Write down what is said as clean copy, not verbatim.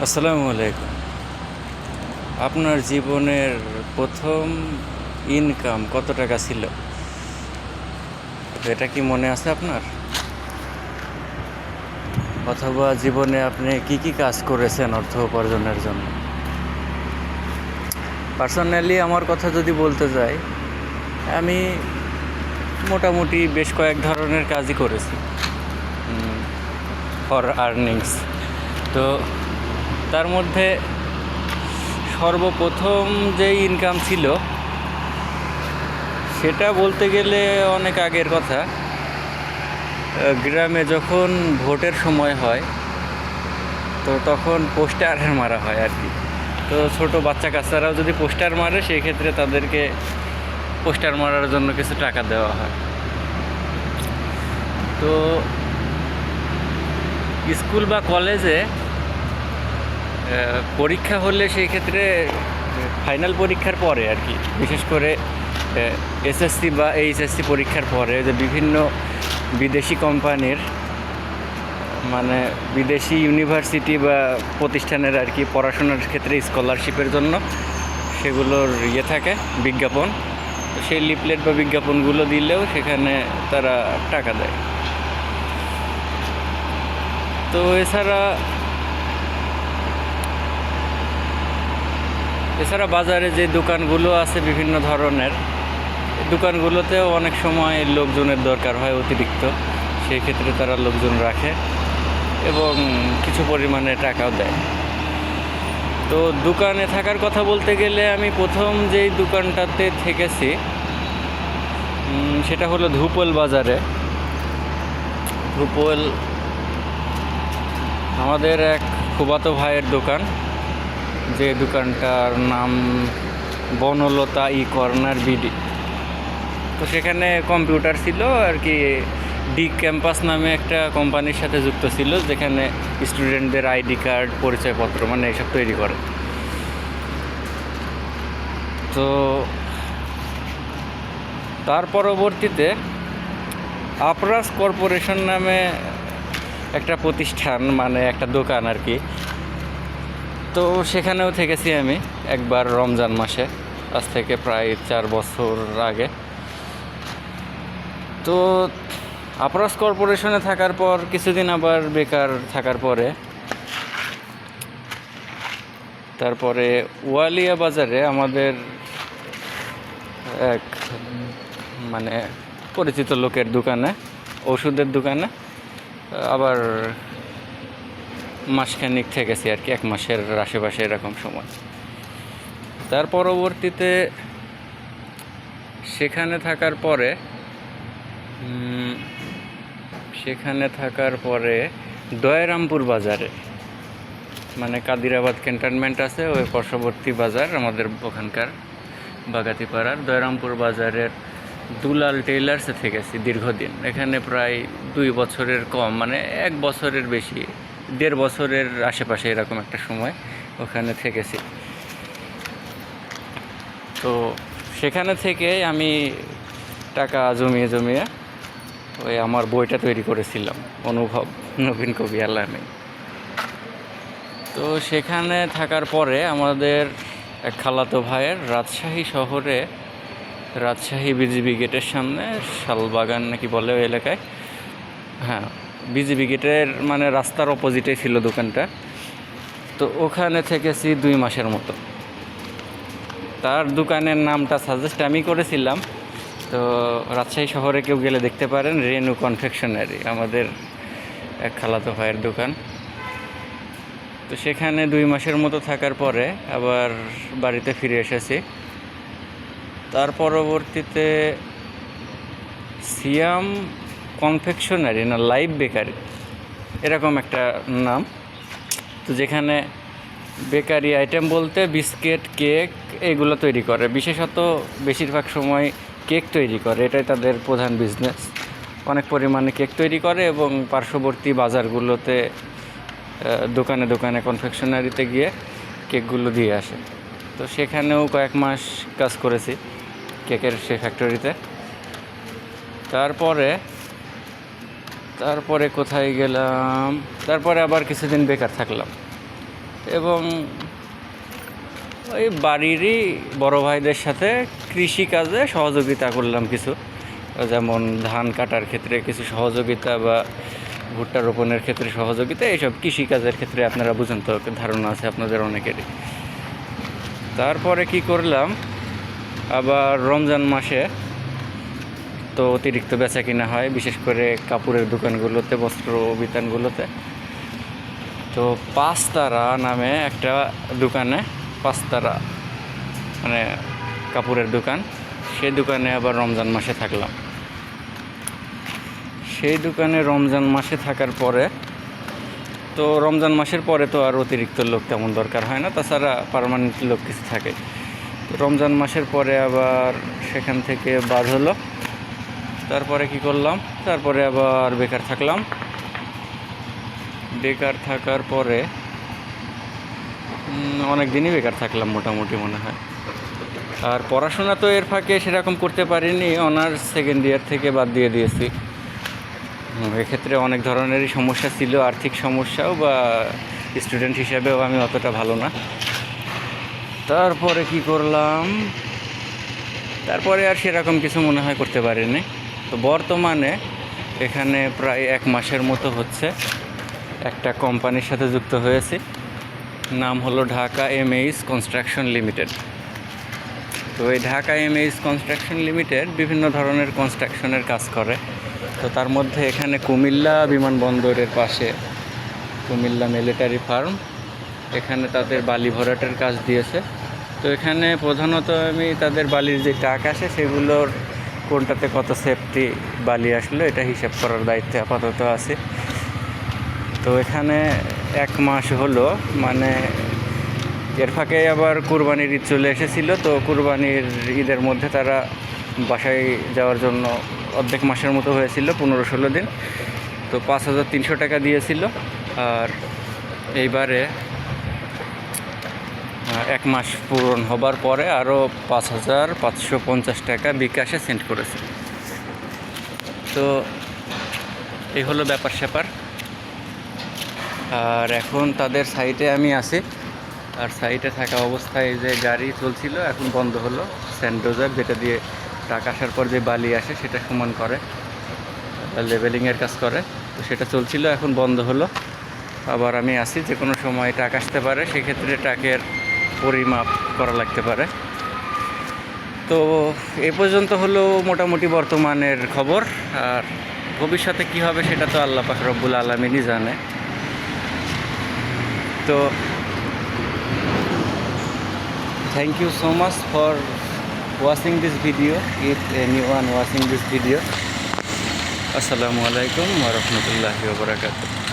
আসসালামু আলাইকুম। আপনার জীবনের প্রথম ইনকাম কত টাকা ছিল? এটা কি মনে আছে আপনার? অথবা জীবনে আপনি কি কি কাজ করেছেন অর্থ উপার্জনের জন্য? পার্সোনালি আমার কথা যদি বলতে যাই, আমি মোটামুটি বেশ কয়েক ধরনের কাজই করেছি ফর আর্নিংস। তো তার মধ্যে সর্বপ্রথম যে ইনকাম ছিল সেটা বলতে গেলে অনেক আগের কথা। গ্রামে যখন ভোটের সময় হয় তো তখন পোস্টার মারা হয় আর কি। তো ছোটো বাচ্চা কাচ্চারাও যদি পোস্টার মারে সেই ক্ষেত্রে তাদেরকে পোস্টার মারার জন্য কিছু টাকা দেওয়া হয়। তো স্কুল বা কলেজে পরীক্ষা হলে সেই ক্ষেত্রে ফাইনাল পরীক্ষার পরে আর কি, বিশেষ করে এসএসসি বা এইচএসসি পরীক্ষার পরে যে বিভিন্ন বিদেশি কোম্পানির মানে বিদেশি ইউনিভার্সিটি বা প্রতিষ্ঠানের আর কি পড়াশোনার ক্ষেত্রে স্কলারশিপের জন্য সেগুলোর থাকে বিজ্ঞাপন। তো সেই লিফলেট বা বিজ্ঞাপনগুলো দিলেও সেখানে তারা টাকা দেয়। তো এছাড়া বাজারে যে দোকানগুলো আছে বিভিন্ন ধরনের, দোকানগুলোতেও অনেক সময় লোকজনের দরকার হয় অতিরিক্ত, সেই ক্ষেত্রে তারা লোকজন রাখে এবং কিছু পরিমাণে টাকাও দেয়। তো দোকানে থাকার কথা বলতে গেলে আমি প্রথম যেই দোকানটাতে থেকেছি সেটা হলো ধুপল বাজারে। ধুপল আমাদের এক ফুফাতো ভাইয়ের দোকান, যে দোকানটার নাম বনলতা কর্নার বিডি। তো সেখানে কম্পিউটার ছিল আর কি, ডি ক্যাম্পাস নামে একটা কোম্পানির সাথে যুক্ত ছিল, যেখানে স্টুডেন্টদের আইডি কার্ড, পরিচয়পত্র মানে এসব তৈরি করে। তো তার পরবর্তীতে আপরাস কর্পোরেশন নামে একটা প্রতিষ্ঠান মানে একটা দোকান আর কি। তো সেখানেও থেকেছি আমি একবার রমজান মাসে, আজ থেকে প্রায় 4 বছর আগে। তো আপরাস কর্পোরেশনে থাকার পর কিছুদিন আবার বেকার থাকার পরে তারপরে ওয়ালিয়া বাজারে আমাদের এক মানে পরিচিত লোকের দোকানে, ওষুধের দোকানে আবার মাসখানিক থেকেছি আর কি, 1 মাসের আশেপাশে এরকম সময়। তার পরবর্তীতে সেখানে থাকার পরে দয়ারামপুর বাজারে, মানে কাদিরাবাদ ক্যান্টনমেন্ট আছে ওই পার্শ্ববর্তী বাজার আমাদের ওখানকার বাগাতিপাড়ার দয়ারামপুর বাজারের দুলাল টেইলার্সে থেকেছি দীর্ঘদিন। এখানে প্রায় 2 বছরের কম, মানে 1 বছরের বেশি, 1.5 বছরের আশেপাশে এরকম একটা সময় ওখানে থেকেছি। তো সেখানে থেকে আমি টাকা জমিয়ে ওই আমার বইটা তৈরি করেছিলাম, অনুভব নবীন কবি আলামী। তো সেখানে থাকার পরে আমাদের এক খালাতো ভাইয়ের রাজশাহী শহরে, রাজশাহী বিজিবি গেটের সামনে শালবাগান নাকি বলে ওই এলাকায়, হ্যাঁ বিজিবি গেটের মানে রাস্তার অপোজিটে ছিল দোকানটা। তো ওখানে থেকেছি 2 মাসের মতো। তার দোকানের নামটা সাজেস্ট আমি করেছিলাম। তো রাজশাহী শহরে কেউ গেলে দেখতে পারেন, রেনু কনফেকশনারি, আমাদের এক খালাতো ভাইয়ের দোকান। তো সেখানে 2 মাসের মতো থাকার পরে আবার বাড়িতে ফিরে এসেছি। তার পরবর্তীতে সিয়াম কনফেকশনারি না লাইভ বেকারি এরকম একটা নাম, তো যেখানে বেকারি আইটেম বলতে বিস্কিট, কেক এগুলো তৈরি করে, বিশেষত বেশিরভাগ সময় কেক তৈরি করে, এটাই তাদের প্রধান বিজনেস। অনেক পরিমাণে কেক তৈরি করে এবং পার্শ্ববর্তী বাজারগুলোতে দোকানে দোকানে কনফেকশনারিতে গিয়ে কেকগুলো দিয়ে আসে। তো সেখানেও কয়েক মাস কাজ করেছি কেকের সে ফ্যাক্টরিতে। তারপরে কোথায় গেলাম, তারপরে আবার কিছুদিন বেকার থাকলাম। এবং ওই বাড়িরই বড় ভাইদের সাথে কৃষিকাজে সহযোগিতা করলাম কিছু, যেমন ধান কাটার ক্ষেত্রে কিছু সহযোগিতা বা ভুট্টা রোপণের ক্ষেত্রে সহযোগিতা, এইসব কৃষিকাজের ক্ষেত্রে আপনারা বুঝেন তো, ধারণা আছে আপনাদের অনেকেরই। তারপরে কি করলাম, আবার রমজান মাসে তো অতিরিক্ত বেচা কিনা হয়, বিশেষ করে কাপড়ের দোকানগুলোতে, বস্ত্র বিতানগুলোতে। তো পাঁচতারা নামে একটা দোকানে, পাঁচতারা মানে কাপড়ের দোকান, সেই দোকানে আবার রমজান মাসে থাকলাম। সেই দোকানে রমজান মাসে থাকার পরে, তো রমজান মাসের পরে তো আর অতিরিক্ত লোক তেমন দরকার হয় না, তাছাড়া পার্মানেন্ট লোক কিছু থাকে। তো রমজান মাসের পরে আবার সেখান থেকে বাদ হলো। তারপরে কি করলাম, তারপরে আবার বেকার থাকলাম। বেকার থাকার পরে অনেক দিনই বেকার থাকলাম মোটামুটি মনে হয়। আর পড়াশোনা তো এর ফাঁকে সেরকম করতে পারিনি, অনার্স সেকেন্ড ইয়ার থেকে বাদ দিয়ে দিয়েছি। এক্ষেত্রে অনেক ধরনেরই সমস্যা ছিল, আর্থিক সমস্যাও, বা স্টুডেন্ট হিসেবেও আমি অতটা ভালো না। তারপরে কি করলাম, তারপরে আর সেরকম কিছু মনে হয় করতে পারিনি। তো বর্তমানে এখানে প্রায় 1 মাসের মতো হচ্ছে একটা কোম্পানির সাথে যুক্ত হয়েছি, নাম হলো ঢাকা এমএইচ কনস্ট্রাকশন লিমিটেড। তো এই ঢাকা এমএইচ কনস্ট্রাকশন লিমিটেড বিভিন্ন ধরনের কনস্ট্রাকশনের কাজ করে। তো তার মধ্যে এখানে কুমিল্লা বিমানবন্দরের পাশে কুমিল্লা মিলিটারি ফার্ম, এখানে তাদের বালি ভরাটের কাজ দিয়েছে। তো এখানে প্রধানত আমি তাদের বালির যে ট্রাক আসে সেগুলোর কোনটাতে কত সেফটি বালি আসলো এটা হিসাব করার দায়িত্বে আপাতত আছে। তো এখানে 1 মাস হলো, মানে এর ফাঁকে আবার কুরবানির ঈদ চলে এসেছিলো। তো কুরবানির ঈদের মধ্যে তারা বাসায় যাওয়ার জন্য অর্ধেক মাসের মতো হয়েছিল, 15-16 দিন। তো 5,300 টাকা দিয়েছিল। আর এইবারে 1 মাস পূরণ হবার পরে আরও 5,550 টাকা বিকাশে সেন্ড করেছে। তো এই হলো ব্যাপার স্যাপার। আর এখন তাদের সাইটে আমি আছি, আর সাইটে থাকা অবস্থায় যে গাড়ি চলছিল এখন বন্ধ হলো, স্যান্ডোজার যেটা দিয়ে ট্রাক আসার পর যে বালি আসে সেটা সমান করে, লেভেলিংয়ের কাজ করে। তো সেটা চলছিল, এখন বন্ধ হলো। আবার আমি আসি, যে কোনো সময় ট্রাক আসতে পারে, সেক্ষেত্রে ট্রাকের পরিমাপ করা লাগতে পারে। তো এ পর্যন্ত হলো মোটামুটি বর্তমানের খবর। আর ভবিষ্যতে কী হবে সেটা তো আল্লাহ পাক রব্বুল আলামিনই জানে। তো thank you so much for watching this video. If anyone watching this video, Assalamualaikum warahmatullahi wabarakatuh.